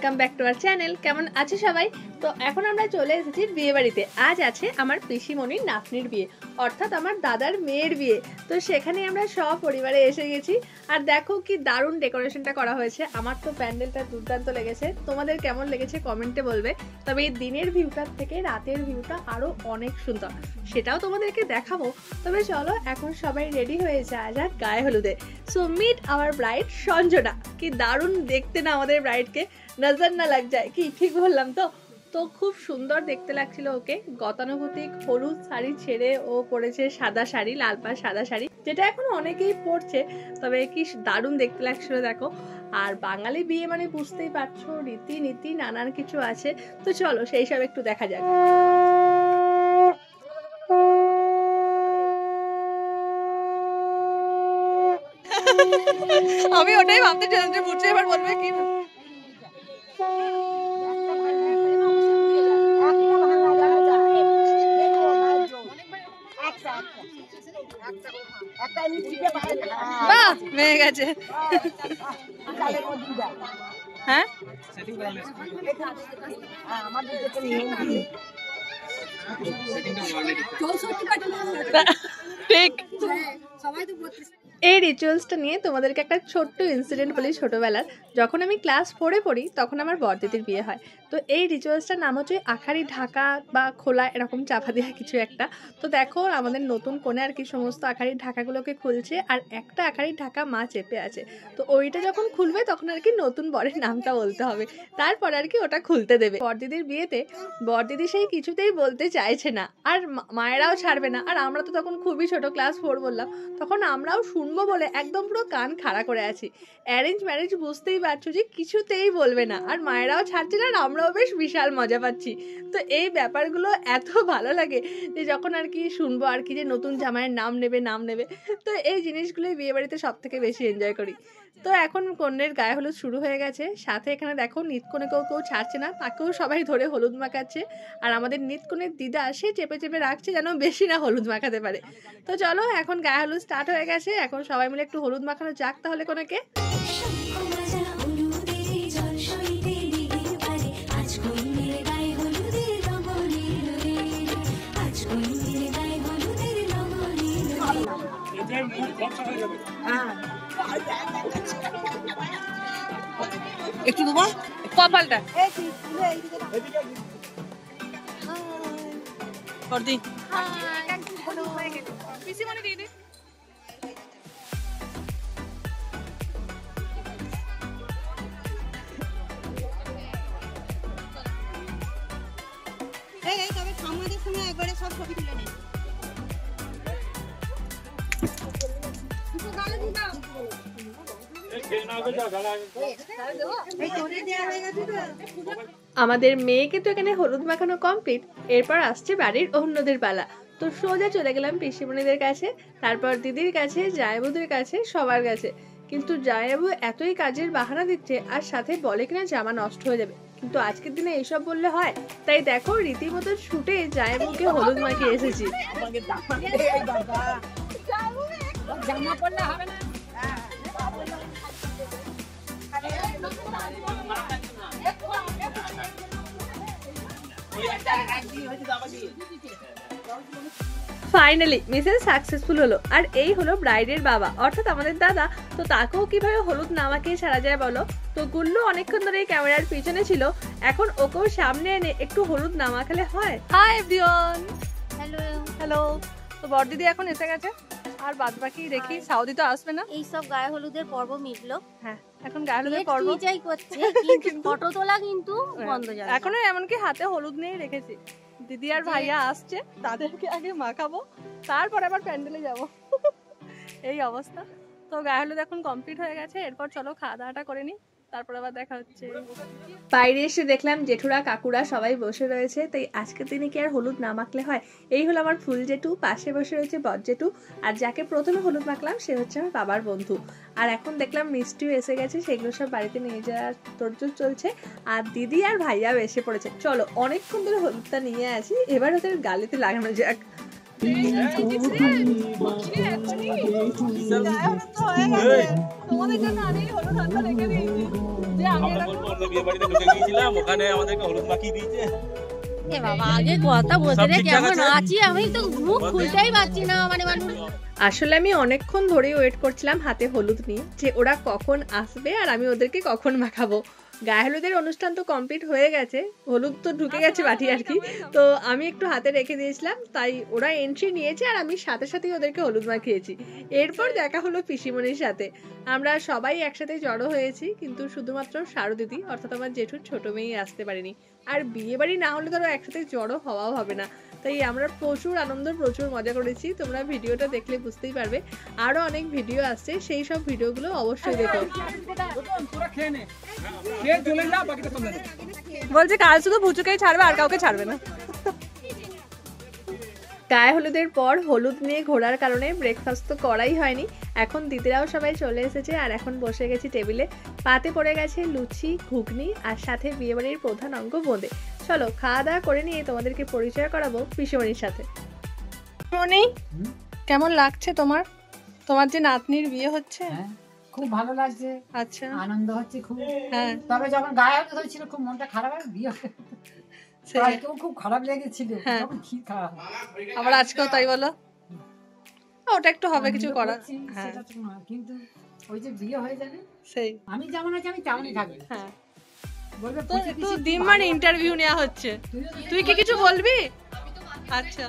Welcome back to our channel. কেমন আছে সবাই? তো এখন আমরা চলে এসেছি বিয়ে বাড়িতে। আজ আছে আমার পিসিমণির নাতনির বিয়ে, অর্থাৎ আমার দাদার মেয়ের বিয়ে। তো সেখানে আমরা সব পরিবারে এসে গেছি। আর দেখো কি দারুণ ডেকোরেশনটা করা হয়েছে। আমার তো প্যান্ডেলটা দুর্দান্ত লেগেছে। তোমাদের কেমন লেগেছে কমেন্টে বলবে। তবে এই দিনের ভিউটার থেকে রাতের ভিউটা আরো অনেক সুন্দর, সেটাও তোমাদেরকে দেখাবো। তবে চলো এখন সবাই রেডি হয়ে যাওয়া যাক গায়ে হলুদে। So meet our bride Sanjana. কি দারুণ দেখতে না আমাদের ব্রাইডকে, নজর না লাগ যায়। কি ঠিক বললাম তো? তো খুব সুন্দর দেখতে লাগছিল ওকে। গতানুগতিক হলুদ শাড়ি ছেড়ে ও পরেছে সাদা শাড়ি, লাল পাড় সাদা শাড়ি, যেটা এখন অনেকেই পরছে। তবে কি দারুণ দেখতে লাগছিল দেখো। আর বাঙালি বিয়ে মানে বুঝতেই পারছো, রীতিনীতি নানান কিছু আছে। তো চলো সেই সব একটু দেখা যাক। আমি ওটাই ভাবতে চাইলাম যে বুঝছে এবার বলবে কি। বাহ, হয়ে গেছে। হ্যাঁ ঠিক। এই রিচুয়ালসটা নিয়ে তোমাদেরকে একটা ছোট্ট ইনসিডেন্ট বলি। ছোটবেলার যখন আমি ক্লাস 4-এ পড়ি তখন আমার বড়দিদির বিয়ে হয়। তো এই রিচুয়ালসটার নাম হচ্ছে আখাড়ি ঢাকা বা খোলা, এরকম চাপা দেওয়া কিছু একটা। তো দেখো আমাদের নতুন কোণে আর কি সমস্ত আখাড়ির ঢাকাগুলোকে খুলছে, আর একটা আখাড়ির ঢাকা মা চেপে আছে। তো ওইটা যখন খুলবে তখন আর কি নতুন বরের নামটা বলতে হবে, তারপর আর কি ওটা খুলতে দেবে। বড়দিদির বিয়েতে বড়দিদি সেই কিছুতেই বলতে চাইছে না, আর মায়েরাও ছাড়বে না। আর আমরা তো তখন খুবই ছোট, ক্লাস 4 বললাম, তখন আমরাও শুনবো বলে একদম পুরো কান খাড়া করে আছি। অ্যারেঞ্জ ম্যারেজ বুঝতেই পারছো যে কিছুতেই বলবে না, আর মায়েরাও ছাড়ছে না, আর আমরাও বেশ বিশাল মজা পাচ্ছি। তো এই ব্যাপারগুলো এত ভালো লাগে যে যখন আর কি শুনবো আর কি যে নতুন জামাইয়ের নাম নেবে। তো এই জিনিসগুলোই বিয়ে বাড়িতে সব থেকে বেশি এনজয় করি। তো এখন কন্যের গায়ে হলুদ শুরু হয়ে গেছে। সাথে এখানে দেখো নিতকনেকেও কেউ ছাড়ছে না, তাকেও সবাই ধরে হলুদ মাখাচ্ছে। আর আমাদের নিতকনের দিদা সে চেপে চেপে রাখছে যেন বেশি না হলুদ মাখাতে পারে। তো চলো এখন গায়ে হলুদ স্টার্ট হয়ে গেছে। এখন সবাই মিলে একটু হলুদ মাখানো যাক তাহলে কনেকে। একটু দেবো কপালটা। পিসিমণি দিদি তবে আমাদের সময় একবারে সব ছবি তুলে নেই। আমাদের মেয়েকে তো এখানে হলুদ মাখানো কমপ্লিট। এরপর আসছে বাড়ির অন্যদের পালা। তো সোজা চলে গেলাম পিসিমণিদের কাছে, তারপর দিদির কাছে, জায়বুদের কাছে, সবার কাছে। কিন্তু জায়বু এতই কাজের বাহানা দিচ্ছে, আর সাথে বলে কিনা জামা নষ্ট হয়ে যাবে। কিন্তু আজকের দিনে এইসব বললে হয়? তাই দেখো রীতিমতো ছুটে জায়বুকে হলুদ মাখিয়ে এসেছি। জামা পরলে হবে না। ফাইনালি মিশন সাকসেসফুল হলো। আর এই হলো ব্রাইডের বাবা, অর্থাৎ আমাদের দাদা। তো তাকেও কিভাবে হলুদ না মাখিয়ে ছাড়া যায় বলো? তো গুল্লু অনেকক্ষণ ধরে ক্যামেরার পিছনে ছিল, এখন ওকেও সামনে এনে একটু হলুদ না মাখালে হয়? Hi everyone, hello hello. তো বড়দিদি এখন এসে গেছে, আর বাদ বাকি দেখি সাউদি তো আসবে না। এই সব গায়ে হলুদের পর্ব মিটলো। হ্যাঁ এখন গায়ে হলুদের পর্ব যাই করছে, কিন্তু ফটো তোলা কিন্তু বন্ধ যাবে। এখনো এমনকি হাতে হলুদ নিয়ে রেখেছি। দিদি আর ভাইয়া আসছে, তাদেরকে আগে মাখাবো, তারপর আবার প্যান্ডেলে যাব। এই অবস্থা। তো গায়ে হলুদ এখন কমপ্লিট হয়ে গেছে। এরপর চলো খাওয়া দাওয়াটা করে নি, তারপর আবার দেখা হচ্ছে। বাইরে এসে দেখলাম জেঠুরা কাকুরা সবাই বসে রয়েছে। তাই আজকের দিনে কি আর হলুদ না মাখলে হয়? এই হলো আমার ফুল জেঠু, পাশে বসে রয়েছে বড় জেঠু, আর যাকে প্রথমে হলুদ মাখলাম সে হচ্ছে আমার বাবার বন্ধু। আর এখন দেখলাম মিষ্টিও এসে গেছে, সেগুলো সব বাড়িতে নিয়ে যাওয়ার তোড়জোড় চলছে। আর দিদি আর ভাইয়াও এসে পড়েছে। চলো অনেকক্ষণ ধরে হলুদটা নিয়ে আসি, এবার ওদের গালিতে লাগানো যাক। আগে কথা বলতে রে কেমন আছি আমি তো মুখ খুলতেই পারছি না মানে মানুষ। আসলে আমি অনেকক্ষণ ধরেই ওয়েট করছিলাম হাতে হলুদ নিয়ে যে ওরা কখন আসবে আর আমি ওদেরকে কখন মাখাবো। গায়ে হলুদের অনুষ্ঠান তো কমপ্লিট হয়ে গেছে, হলুদ তো ঢুকে গেছে বাটি আর কি, তো আমি একটু হাতে রেখে দিয়েছিলাম, তাই ওরা এন্ট্রি নিয়েছে আর আমি সাথে সাথেই ওদেরকে হলুদ মাখিয়েছি। এরপর দেখা হলো পিসিমণির সাথে, আমরা সবাই একসাথে জড়ো হয়েছি, কিন্তু শুধুমাত্র সারু দিদি অর্থাৎ আমার জেঠুর ছোট মেয়ে আসতে পারেনি। আর বিয়ে বাড়ি না হলে ধরো একসাথে জড়ো হওয়াও হবে না, তাই আমরা প্রচুর আনন্দ প্রচুর মজা করেছি। তোমরা ভিডিওটা দেখলে বুঝতেই পারবে, আরও অনেক ভিডিও আসছে, সেই সব ভিডিওগুলো অবশ্যই দেখো। বলছে কাল শুধু পুচুকেই ছাড়বে আর কাউকে ছাড়বে না। গায়ে হলুদের পর হলুদ নিয়ে ঘোরার কারণে ব্রেকফাস্ট তো করাই হয়নি। এখন দিদিরাও সবাই চলে এসেছে আর এখন বসে গেছি টেবিলে। পাতে পড়ে গেছে লুচি, ঘুগনি আর সাথে বিয়েবাড়ির প্রধান অঙ্গ বোঁদে। চলো খাওয়া দাওয়া করে নিয়ে তোমাদেরকে পরিচয় করাবো পিসিমণির সাথে। পিসিমণি, কেমন লাগছে তোমার, তোমার যে নাতনির বিয়ে হচ্ছে? খুব ভালো লাগছে। আচ্ছা, আনন্দ হচ্ছে খুব। হ্যাঁ, তবে যখন গায়ে হলুদ হয়েছিল খুব মনটা খারাপ, আর বিয়ে আজকেও খুব খারাপ লেগেছিল যখন ক্ষীর খাওয়া হয়। আবার আজকেও তাই বলো? ওটা একটু হবে, কিছু করার। হ্যাঁ, সেটা তো না, কিন্তু ওই যে বিয়ে হয়ে যাবে, সেই আমি যেমন আছি আমি তেমনই থাকবে। হ্যাঁ, বলবে তো একটু দিন ইন্টারভিউ নেওয়া হচ্ছে, তুই কি কিছু বলবি? আচ্ছা,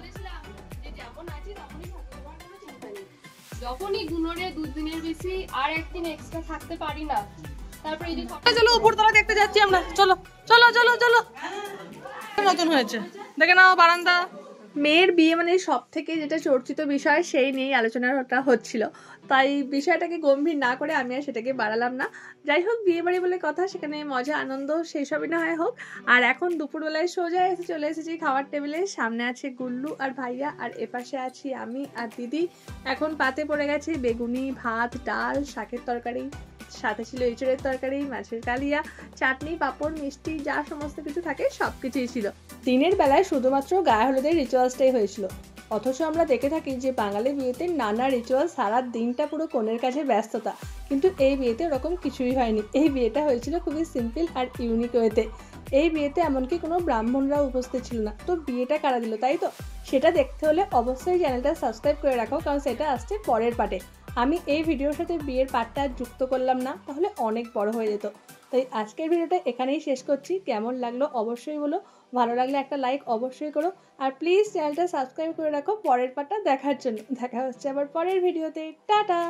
যখনই গুণরে দুদিনের বেশি আর একদিন এক্সট্রা থাকতে পারি না, তারপরে এই যে চলো উপরতলা দেখতে যাচ্ছি আমরা, চলো চলো চলো চলো। নতুন হয়েছে, দেখে নাও বারান্দা। মেয়ের বিয়ে মানে সব থেকে যেটা চর্চিত বিষয়, সেই নিয়েই আলোচনাটা হচ্ছিল, তাই বিষয়টাকে গম্ভীর না করে আমি আর সেটাকে বাড়ালাম না। যাই হোক, বিয়ে বাড়ি বলে কথা, সেখানে মজা আনন্দ সেই সবই না হয় হোক। আর এখন দুপুরবেলায় সোজা চলে এসেছি খাবার টেবিলে। সামনে আছে গুল্লু আর ভাইয়া, আর এপাশে আছি আমি আর দিদি। এখন পাতে পড়ে গেছে বেগুনি, ভাত, ডাল, শাকের তরকারি, সাথে ছিল এঁচড়ের তরকারি, মাছের কালিয়া, চাটনি, পাঁপড়, মিষ্টি, যা সমস্ত কিছু থাকে সব কিছুই ছিল। দিনের বেলায় শুধুমাত্র গায়ে হলুদের রিচুয়ালসটাই হয়েছিল, অথচ আমরা দেখে থাকি যে বাঙালি বিয়েতে নানা রিচুয়াল, সারা দিনটা পুরো কনের কাছে ব্যস্ততা, কিন্তু এই বিয়েতে ওরকম কিছুই হয়নি। এই বিয়েটা হয়েছিল খুবই সিম্পল আর ইউনিক ওয়েতে। এই বিয়েতে এমনকি কোনো ব্রাহ্মণরাও উপস্থিত ছিল না। তো বিয়েটা কারা দিল, তাই তো? সেটা দেখতে হলে অবশ্যই চ্যানেলটা সাবস্ক্রাইব করে রাখো, কারণ সেটা আসছে পরের পার্টে। আমি এই ভিডিওর সাথে বিয়ের পার্টটা যুক্ত করলাম না, তাহলে অনেক বড় হয়ে যেত। তাই আজকের ভিডিওটা এখানেই শেষ করছি। কেমন লাগলো অবশ্যই বলো, ভালো লাগলে একটা লাইক অবশ্যই করো, আর প্লিজ চ্যানেলটা সাবস্ক্রাইব করে রাখো পরের পার্টটা দেখার জন্য। দেখা হচ্ছে আবার পরের ভিডিওতে। টাটা।